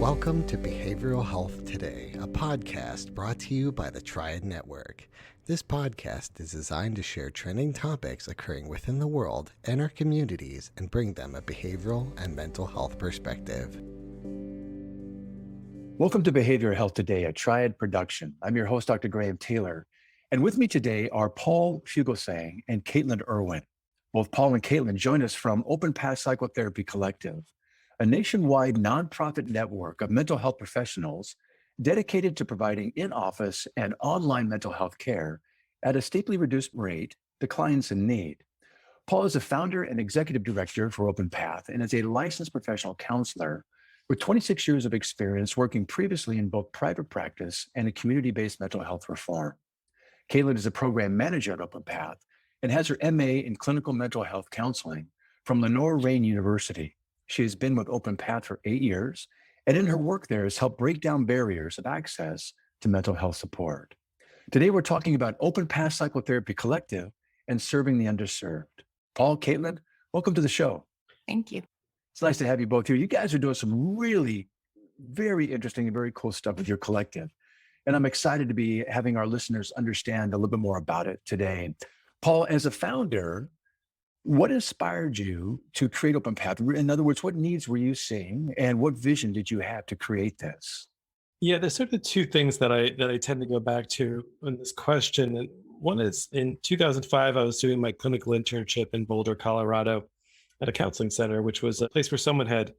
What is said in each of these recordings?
Welcome to Behavioral Health Today, a podcast brought to you by the Triad Network. This podcast is designed to share trending topics occurring within the world and our communities and bring them a behavioral and mental health perspective. Welcome to Behavioral Health Today, a Triad production. I'm your host, Dr. Graham Taylor. And with me today are Paul Fugelsang and Caitlin Erwin. Both Paul and Caitlin join us from Open Path Psychotherapy Collective, a nationwide nonprofit network of mental health professionals dedicated to providing in-office and online mental health care at a steeply reduced rate to clients in need. Paul is a founder and executive director for Open Path and is a licensed professional counselor with 26 years of experience working previously in both private practice and in community-based mental health reform. Caitlin is a program manager at Open Path and has her MA in clinical mental health counseling from Lenore-Rain University. She has been with Open Path for 8 years, and in her work there has helped break down barriers of access to mental health support. Today, we're talking about Open Path Psychotherapy Collective and serving the underserved. Paul, Caitlin, welcome to the show. Thank you. It's nice to have you both here. You guys are doing some really very interesting and very cool stuff with your collective. And I'm excited to be having our listeners understand a little bit more about it today. Paul, as a founder, what inspired you to create Open Path? In other words, what needs were you seeing and what vision did you have to create this? Yeah, there's sort of two things that I tend to go back to in this question. And one is in 2005, I was doing my clinical internship in Boulder, Colorado at a counseling center, which was a place where someone had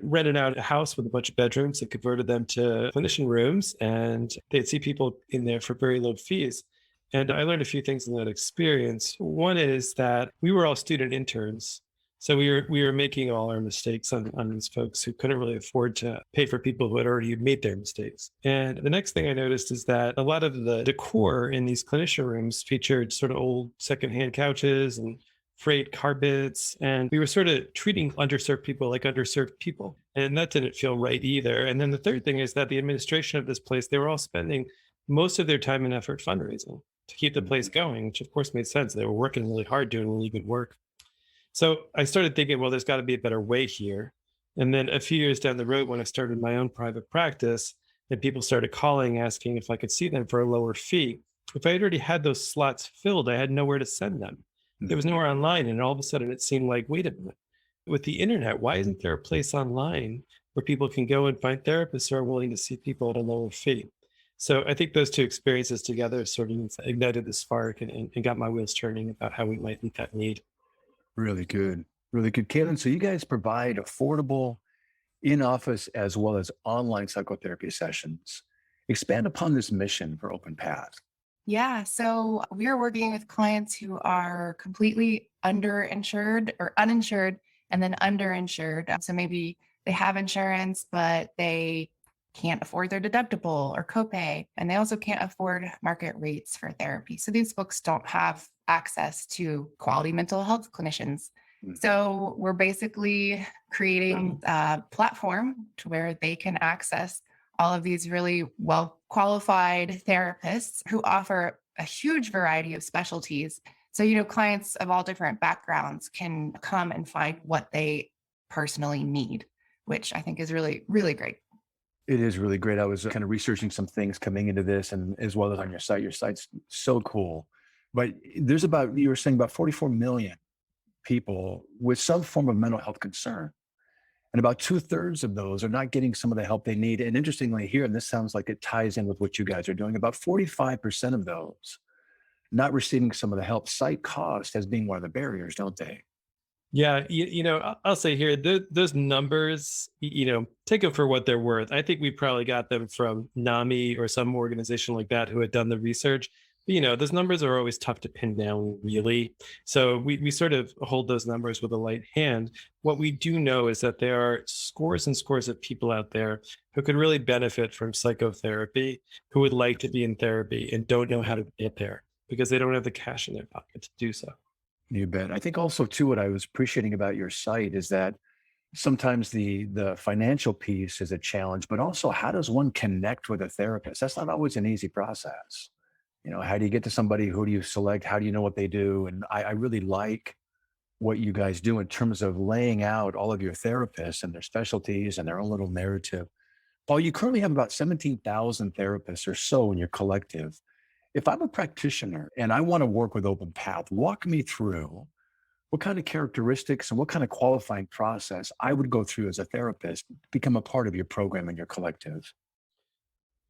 rented out a house with a bunch of bedrooms and converted them to clinician rooms. And they'd see people in there for very low fees. And I learned a few things in that experience. One is that we were all student interns. So we were making all our mistakes on these folks who couldn't really afford to pay for people who had already made their mistakes. And the next thing I noticed is that a lot of the decor in these clinician rooms featured sort of old secondhand couches and frayed carpets. And we were sort of treating underserved people like underserved people. And that didn't feel right either. And then the third thing is that the administration of this place, they were all spending most of their time and effort fundraising to keep the place going, which of course made sense. They were working really hard, doing really good work. So I started thinking, well, there's got to be a better way here. And then a few years down the road, when I started my own private practice, and people started calling, asking if I could see them for a lower fee. If I had already had those slots filled, I had nowhere to send them. There was nowhere online. And all of a sudden it seemed like, wait a minute, with the internet, why isn't there a place online where people can go and find therapists who are willing to see people at a lower fee? So I think those two experiences together sort of ignited the spark and got my wheels turning about how we might meet that need. Really good. Really good. Caitlin, so you guys provide affordable in-office as well as online psychotherapy sessions. Expand upon this mission for Open Path. Yeah, so we are working with clients who are completely underinsured or uninsured and then underinsured. So maybe they have insurance, but they can't afford their deductible or copay, and they also can't afford market rates for therapy. So these folks don't have access to quality mental health clinicians. So we're basically creating a platform to where they can access all of these really well-qualified therapists who offer a huge variety of specialties. So, clients of all different backgrounds can come and find what they personally need, which I think is really, really great. It is really great. I was kind of researching some things coming into this and as well as on your site. Your site's so cool. But there's you were saying about 44 million people with some form of mental health concern. And about 2/3 of those are not getting some of the help they need. And interestingly here, and this sounds like it ties in with what you guys are doing, about 45% of those not receiving some of the help cite cost as being one of the barriers, don't they? Yeah, I'll say here, those numbers, take them for what they're worth. I think we probably got them from NAMI or some organization like that who had done the research. But, those numbers are always tough to pin down, really. So we sort of hold those numbers with a light hand. What we do know is that there are scores and scores of people out there who could really benefit from psychotherapy, who would like to be in therapy and don't know how to get there because they don't have the cash in their pocket to do so. You bet. I think also too, what I was appreciating about your site is that sometimes the financial piece is a challenge, but also how does one connect with a therapist? That's not always an easy process. How do you get to somebody? Who do you select? How do you know what they do? And I really like what you guys do in terms of laying out all of your therapists and their specialties and their own little narrative. Paul, you currently have about 17,000 therapists or so in your collective. If I'm a practitioner and I want to work with Open Path, walk me through what kind of characteristics and what kind of qualifying process I would go through as a therapist to become a part of your program and your collective.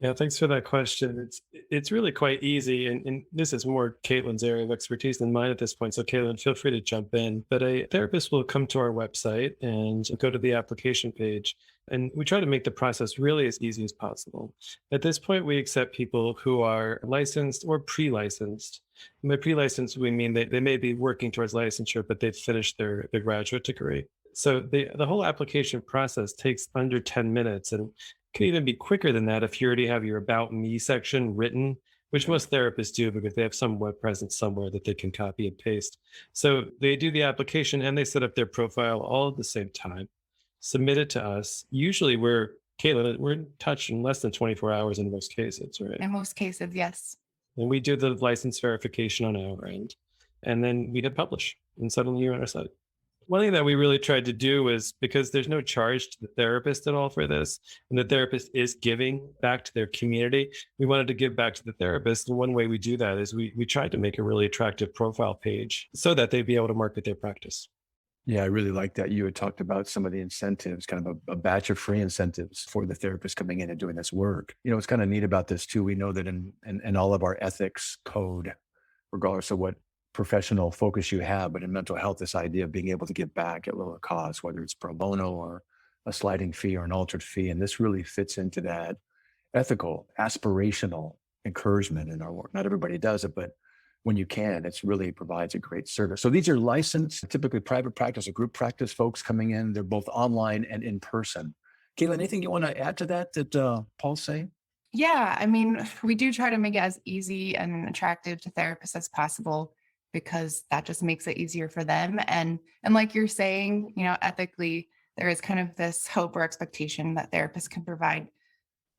Yeah, thanks for that question. It's really quite easy, and this is more Caitlin's area of expertise than mine at this point. So, Caitlin, feel free to jump in. But a therapist will come to our website and go to the application page, and we try to make the process really as easy as possible. At this point, we accept people who are licensed or pre-licensed. And by pre-licensed, we mean they may be working towards licensure, but they've finished their graduate degree. So the whole application process takes under 10 minutes, and could even be quicker than that if you already have your About Me section written, which most therapists do because they have some web presence somewhere that they can copy and paste. So they do the application and they set up their profile all at the same time, submit it to us. Usually Caitlin, we're in touch in less than 24 hours in most cases, right? In most cases, yes. And we do the license verification on our end. And then we hit publish and suddenly you're on our site. One thing that we really tried to do is, because there's no charge to the therapist at all for this, and the therapist is giving back to their community, we wanted to give back to the therapist. And one way we do that is we tried to make a really attractive profile page so that they'd be able to market their practice. Yeah, I really like that. You had talked about some of the incentives, kind of a batch of free incentives for the therapist coming in and doing this work. You know, what's kind of neat about this too, we know that in all of our ethics code, regardless of what professional focus you have, but in mental health, this idea of being able to give back at lower cost, whether it's pro bono or a sliding fee or an altered fee. And this really fits into that ethical, aspirational encouragement in our work. Not everybody does it, but when you can, it really provides a great service. So these are licensed, typically private practice or group practice folks coming in. They're both online and in person. Caitlin, anything you want to add to that Paul's saying? Yeah, I mean, we do try to make it as easy and attractive to therapists as possible, because that just makes it easier for them. And like you're saying, ethically, there is kind of this hope or expectation that therapists can provide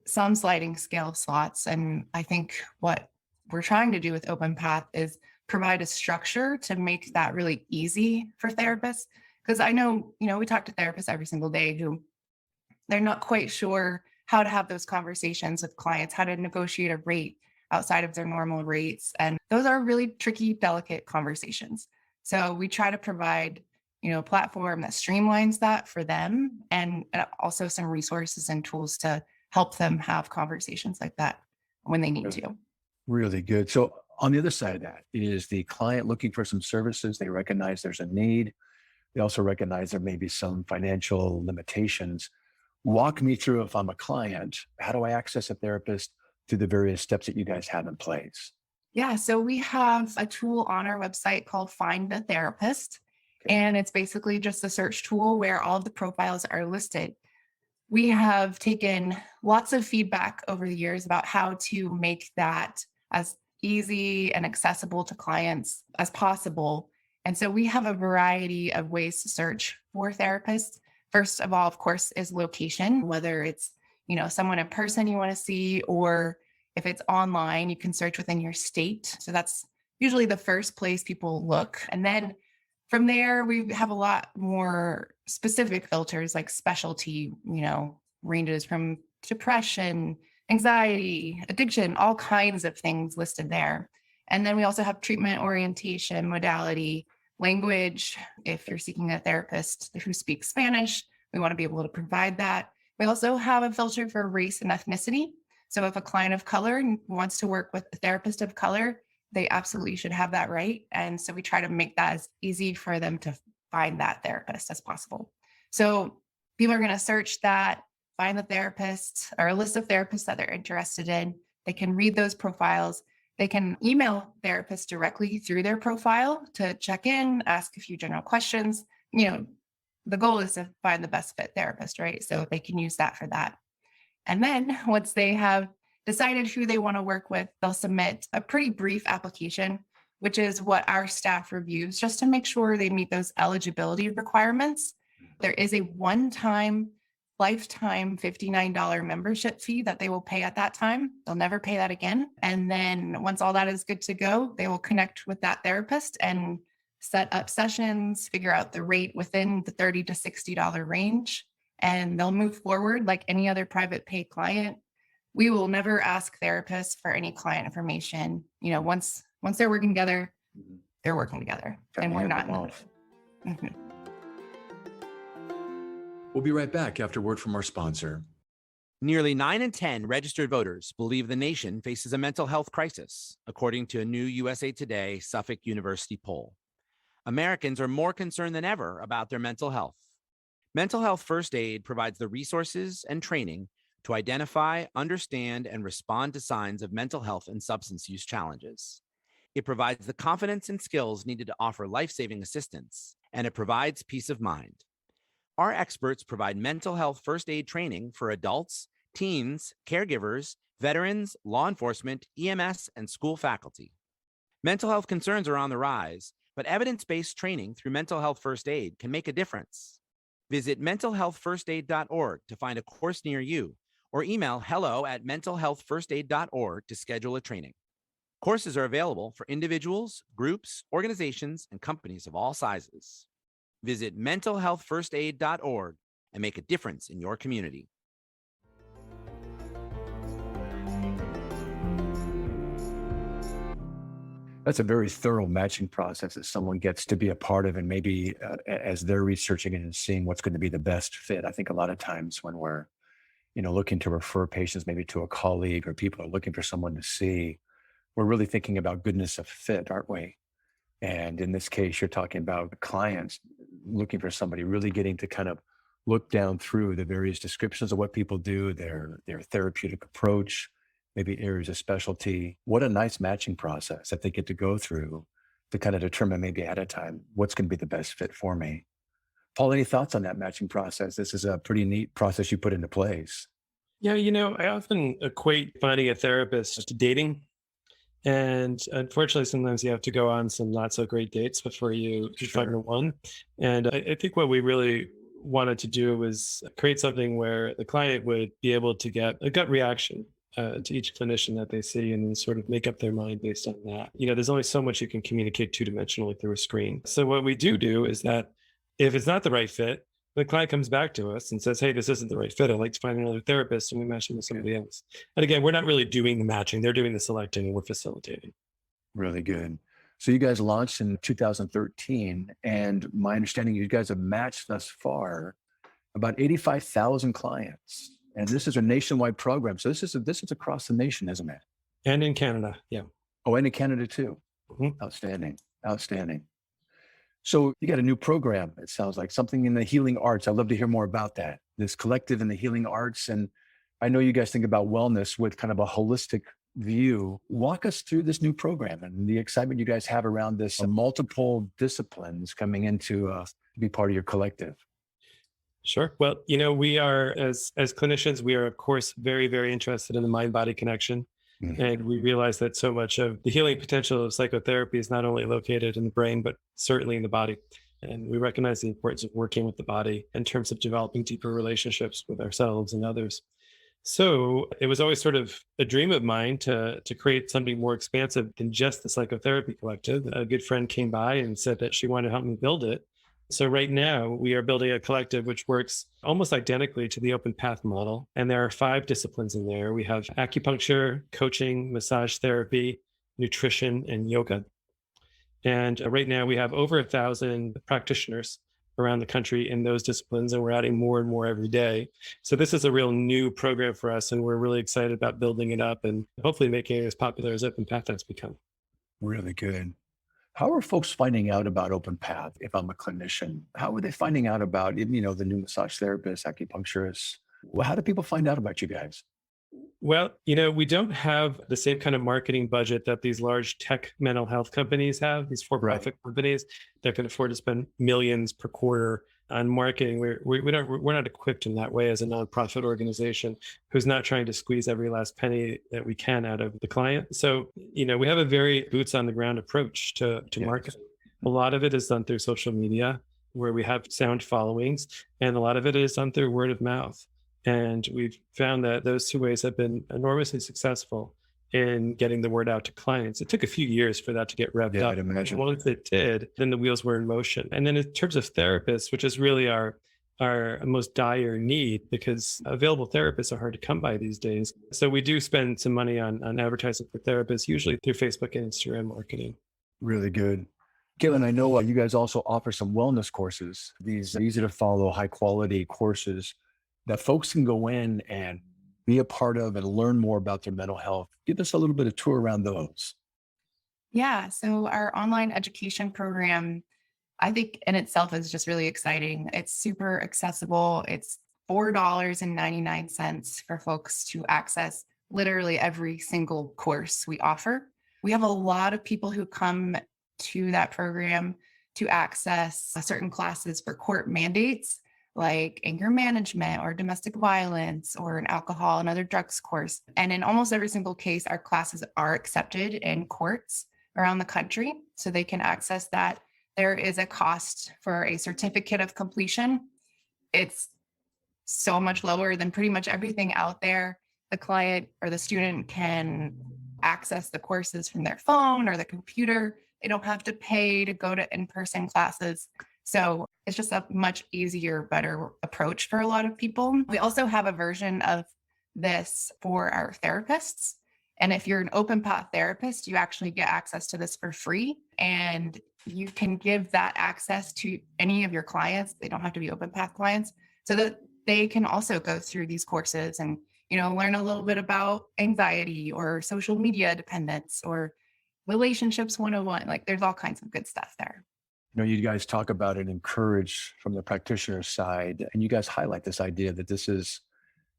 some sliding scale slots. And I think what we're trying to do with Open Path is provide a structure to make that really easy for therapists. Because I know, we talk to therapists every single day who they're not quite sure how to have those conversations with clients, how to negotiate a rate outside of their normal rates. And those are really tricky, delicate conversations. So we try to provide, a platform that streamlines that for them, and also some resources and tools to help them have conversations like that when they need to. Really good. So on the other side of that is the client looking for some services. They recognize there's a need. They also recognize there may be some financial limitations. Walk me through, if I'm a client, how do I access a therapist through the various steps that you guys have in place? Yeah, so we have a tool on our website called Find the Therapist, and it's basically just a search tool where all of the profiles are listed. We have taken lots of feedback over the years about how to make that as easy and accessible to clients as possible. And so we have a variety of ways to search for therapists. First of all, of course, is location, whether it's, someone in person you want to see, or if it's online, you can search within your state. So that's usually the first place people look. And then from there, we have a lot more specific filters like specialty, ranges from depression, anxiety, addiction, all kinds of things listed there. And then we also have treatment orientation, modality, language. If you're seeking a therapist who speaks Spanish, we want to be able to provide that. We also have a filter for race and ethnicity. So if a client of color wants to work with a therapist of color, they absolutely should have that right. And so we try to make that as easy for them to find that therapist as possible. So people are going to search that, find the therapist or a list of therapists that they're interested in. They can read those profiles. They can email therapists directly through their profile to check in, ask a few general questions. The goal is to find the best fit therapist, right? So they can use that for that. And then once they have decided who they want to work with, they'll submit a pretty brief application, which is what our staff reviews just to make sure they meet those eligibility requirements. There is a one-time, lifetime $59 membership fee that they will pay at that time. They'll never pay that again. And then once all that is good to go, they will connect with that therapist and set up sessions, figure out the rate within the $30 to $60 range. and they'll move forward like any other private pay client. We will never ask therapists for any client information. Once they're working together, they're working together, and we're not. Mhm. We'll be right back after word from our sponsor. Nearly 9 in 10 registered voters believe the nation faces a mental health crisis, according to a new USA Today Suffolk University poll. Americans are more concerned than ever about their mental health. Mental health first aid provides the resources and training to identify, understand, and respond to signs of mental health and substance use challenges. It provides the confidence and skills needed to offer life-saving assistance, and it provides peace of mind. Our experts provide mental health first aid training for adults, teens, caregivers, veterans, law enforcement, EMS, and school faculty. Mental health concerns are on the rise, but evidence-based training through mental health first aid can make a difference. Visit mentalhealthfirstaid.org to find a course near you, or email hello@mentalhealthfirstaid.org to schedule a training. Courses are available for individuals, groups, organizations, and companies of all sizes. Visit mentalhealthfirstaid.org and make a difference in your community. That's a very thorough matching process that someone gets to be a part of, and maybe as they're researching it and seeing what's going to be the best fit. I think a lot of times when we're, looking to refer patients maybe to a colleague, or people are looking for someone to see, we're really thinking about goodness of fit, aren't we? And in this case, you're talking about clients looking for somebody really getting to kind of look down through the various descriptions of what people do, their therapeutic approach, maybe areas of specialty. What a nice matching process that they get to go through to kind of determine maybe ahead of time what's going to be the best fit for me. Paul, any thoughts on that matching process? This is a pretty neat process you put into place. Yeah, I often equate finding a therapist to dating. And unfortunately, sometimes you have to go on some not so great dates before you find the one. And I think what we really wanted to do was create something where the client would be able to get a gut reaction to each clinician that they see, and then sort of make up their mind based on that. There's only so much you can communicate two-dimensionally through a screen. So what we do is that if it's not the right fit, the client comes back to us and says, hey, this isn't the right fit. I'd like to find another therapist, and we match them with somebody else. And again, we're not really doing the matching. They're doing the selecting, and we're facilitating. Really good. So you guys launched in 2013, and my understanding, you guys have matched thus far about 85,000 clients. And this is a nationwide program. So this is across the nation, isn't it? And in Canada, yeah. Oh, and in Canada too. Mm-hmm. Outstanding. So you got a new program, it sounds like, something in the healing arts. I'd love to hear more about that, this collective in the healing arts. And I know you guys think about wellness with kind of a holistic view. Walk us through this new program and the excitement you guys have around this multiple disciplines coming into be part of your collective. Sure. Well, we are, as clinicians, we are, of course, very, very interested in the mind-body connection. Mm-hmm. And we realize that so much of the healing potential of psychotherapy is not only located in the brain, but certainly in the body. And we recognize the importance of working with the body in terms of developing deeper relationships with ourselves and others. So it was always sort of a dream of mine to create something more expansive than just the psychotherapy collective. A good friend came by and said that she wanted to help me build it. So right now we are building a collective which works almost identically to the open path model. And there are 5 disciplines in there. We have acupuncture, coaching, massage therapy, nutrition, and yoga. And right now we have over 1,000 practitioners around the country in those disciplines, and we're adding more and more every day. So this is a real new program for us, and we're really excited about building it up and hopefully making it as popular as Open Path has become. Really good. How are folks finding out about Open Path? If I'm a clinician, how are they finding out about, the new massage therapists, acupuncturists? Well, how do people find out about you guys? Well, we don't have the same kind of marketing budget that these large tech mental health companies have, these for-profit companies that can afford to spend millions per quarter on marketing. We're not equipped in that way as a nonprofit organization who's not trying to squeeze every last penny that we can out of the client. So, we have a very boots on the ground approach to marketing. A lot of it is done through social media, where we have sound followings, and a lot of it is done through word of mouth. And we've found that those 2 ways have been enormously successful in getting the word out to clients. It took a few years for that to get revved up. I'd imagine. Once it did, then the wheels were in motion. And then in terms of therapists, which is really our our most dire need, because available therapists are hard to come by these days. So we do spend some money on advertising for therapists, usually through Facebook and Instagram marketing. Really good. Caitlin, I know you guys also offer some wellness courses, these easy to follow, high quality courses that folks can go in and be a part of and learn more about their mental health. Give us a little bit of tour around those. Yeah. So our online education program, I think in itself is just really exciting. It's super accessible. It's $4.99 for folks to access literally every single course we offer. We have a lot of people who come to that program to access certain classes for court mandates like anger management or domestic violence or an alcohol and other drugs course. And in almost every single case, our classes are accepted in courts around the country, so they can access that. There is a cost for a certificate of completion. It's so much lower than pretty much everything out there. The client or the student can access the courses from their phone or the computer. They don't have to pay to go to in-person classes. So it's just a much easier, better approach for a lot of people. We also have a version of this for our therapists. And if you're an open path therapist, you actually get access to this for free. And you can give that access to any of your clients. They don't have to be open path clients, so that they can also go through these courses and, learn a little bit about anxiety or social media dependence or relationships 101. Like, there's all kinds of good stuff there. You guys talk about and encourage from the practitioner side, and you guys highlight this idea that this is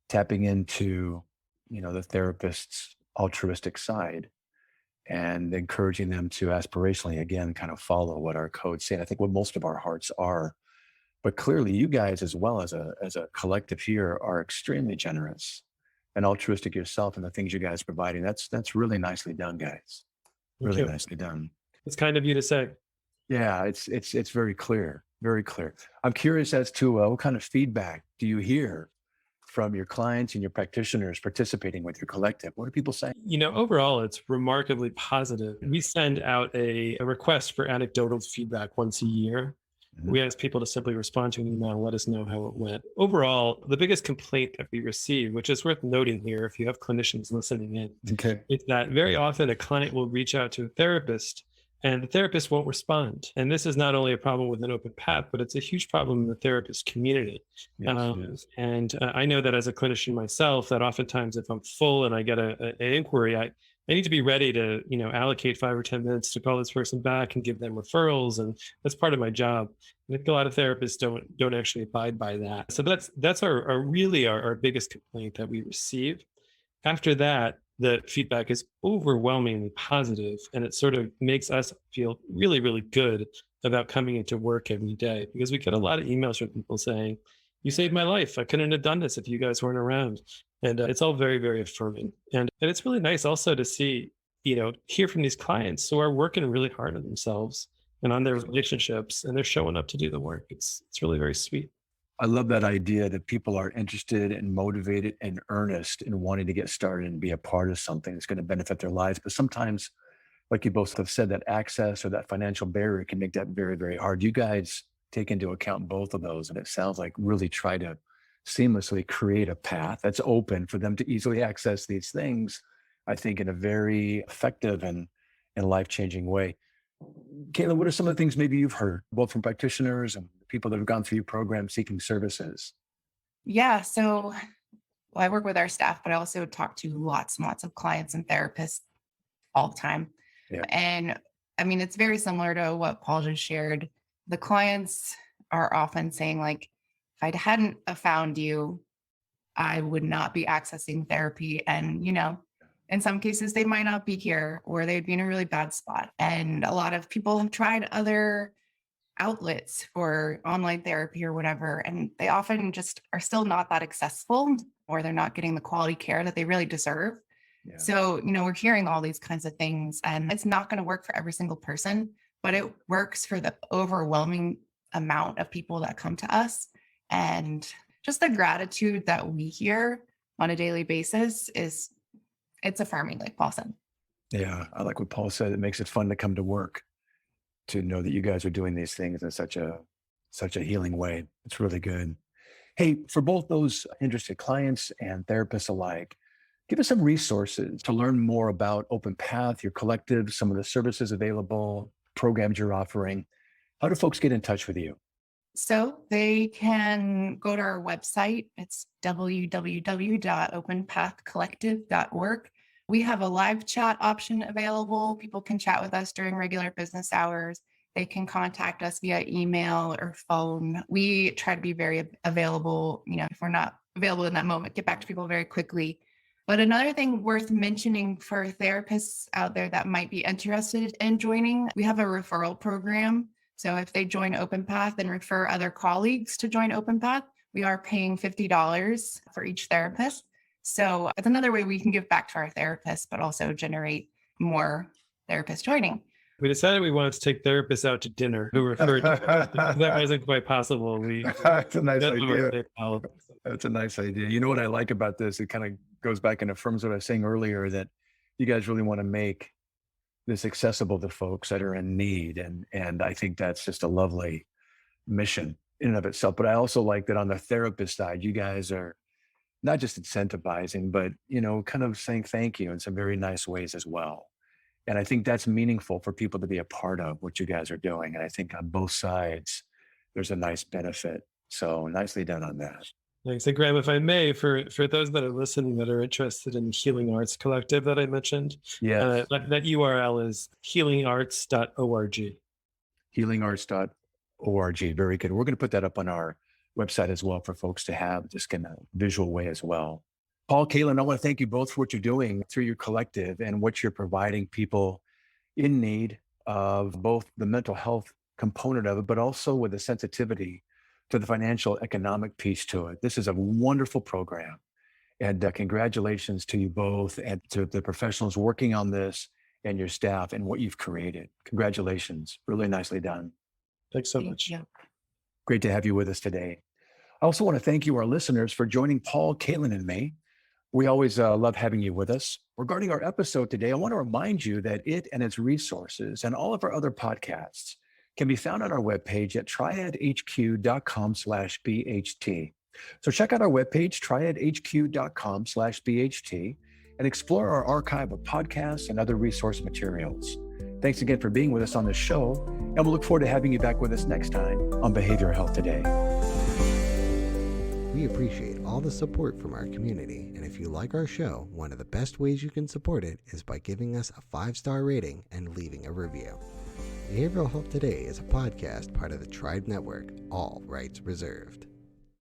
tapping into, the therapist's altruistic side and encouraging them to aspirationally, again, kind of follow what our codes say. And I think what most of our hearts are. But clearly you guys, as well as a collective here, are extremely generous and altruistic yourself, and the things you guys are providing. That's really nicely done, guys. Really nicely done. It's kind of you to say. Yeah, it's very clear, very clear. I'm curious as to what kind of feedback do you hear from your clients and your practitioners participating with your collective? What are people saying? Overall, it's remarkably positive. We send out a request for anecdotal feedback once a year. Mm-hmm. We ask people to simply respond to an email and let us know how it went. Overall, the biggest complaint that we receive, which is worth noting here if you have clinicians listening in, is that very often a client will reach out to a therapist and the therapist won't respond. And this is not only a problem with an open path, but it's a huge problem in the therapist community. Yes. And I know that as a clinician myself, that oftentimes if I'm full and I get an inquiry, I need to be ready to, allocate 5 or 10 minutes to call this person back and give them referrals. And that's part of my job. And I think a lot of therapists don't actually abide by that. So that's our biggest complaint that we receive. After that, the feedback is overwhelmingly positive, and it sort of makes us feel really, really good about coming into work every day, because we get a lot of emails from people saying, "You saved my life. I couldn't have done this if you guys weren't around." And it's all very, very affirming. And it's really nice also to see, hear from these clients who are working really hard on themselves and on their relationships, and they're showing up to do the work. It's really very sweet. I love that idea that people are interested and motivated and earnest in wanting to get started and be a part of something that's going to benefit their lives. But sometimes, like you both have said, that access or that financial barrier can make that very, very hard. You guys take into account both of those, and it sounds like really try to seamlessly create a path that's open for them to easily access these things, I think, in a very effective and life-changing way. Caitlin, what are some of the things maybe you've heard, both from practitioners and people that have gone through your program seeking services? Yeah. So I work with our staff, but I also talk to lots and lots of clients and therapists all the time. Yeah. And I mean, it's very similar to what Paul just shared. The clients are often saying, like, if I hadn't found you, I would not be accessing therapy. And, in some cases, they might not be here, or they'd be in a really bad spot. And a lot of people have tried other outlets for online therapy or whatever, and they often just are still not that accessible, or they're not getting the quality care that they really deserve. Yeah. So, we're hearing all these kinds of things, and it's not going to work for every single person, but it works for the overwhelming amount of people that come to us. And just the gratitude that we hear on a daily basis it's affirming, like Paul said. Yeah, I like what Paul said. It makes it fun to come to work, to know that you guys are doing these things in such a healing way. It's really good. Hey, for both those interested clients and therapists alike, give us some resources to learn more about Open Path, your collective, some of the services available, programs you're offering. How do folks get in touch with you? So they can go to our website. It's www.openpathcollective.org. We have a live chat option available. People can chat with us during regular business hours. They can contact us via email or phone. We try to be very available. If we're not available in that moment, get back to people very quickly. But another thing worth mentioning for therapists out there that might be interested in joining, we have a referral program. So if they join OpenPath and refer other colleagues to join OpenPath, we are paying $50 for each therapist. So it's another way we can give back to our therapists, but also generate more therapists joining. We decided we wanted to take therapists out to dinner who referred to that wasn't quite possible. That's a nice that's idea. PayPal. That's a nice idea. You know what I like about this? It kind of goes back and affirms what I was saying earlier, that you guys really want to make this accessible to folks that are in need. And I think that's just a lovely mission in and of itself. But I also like that on the therapist side, you guys are not just incentivizing, but, kind of saying thank you in some very nice ways as well. And I think that's meaningful for people to be a part of what you guys are doing. And I think on both sides, there's a nice benefit. So nicely done on that. Thanks. And Graham, if I may, for those that are listening that are interested in Healing Arts Collective that I mentioned, Yes. that URL is healingarts.org. Healingarts.org. Very good. We're going to put that up on our website as well for folks to have just in a visual way as well. Paul, Caitlin, I want to thank you both for what you're doing through your collective and what you're providing people in need of both the mental health component of it, but also with the sensitivity to the financial economic piece to it. This is a wonderful program. And congratulations to you both and to the professionals working on this and your staff and what you've created. Congratulations. Really nicely done. Thanks so much. Thank you. Great to have you with us today. I also want to thank you, our listeners, for joining Paul, Caitlin, and me. We always love having you with us. Regarding our episode today, I want to remind you that it and its resources and all of our other podcasts can be found on our webpage at triadhq.com/BHT. So check out our webpage, triadhq.com/BHT, and explore our archive of podcasts and other resource materials. Thanks again for being with us on this show, and we'll look forward to having you back with us next time on Behavioral Health Today. We appreciate all the support from our community, and if you like our show, one of the best ways you can support it is by giving us a 5-star rating and leaving a review. Behavioral Health Today is a podcast part of the Tribe Network, all rights reserved.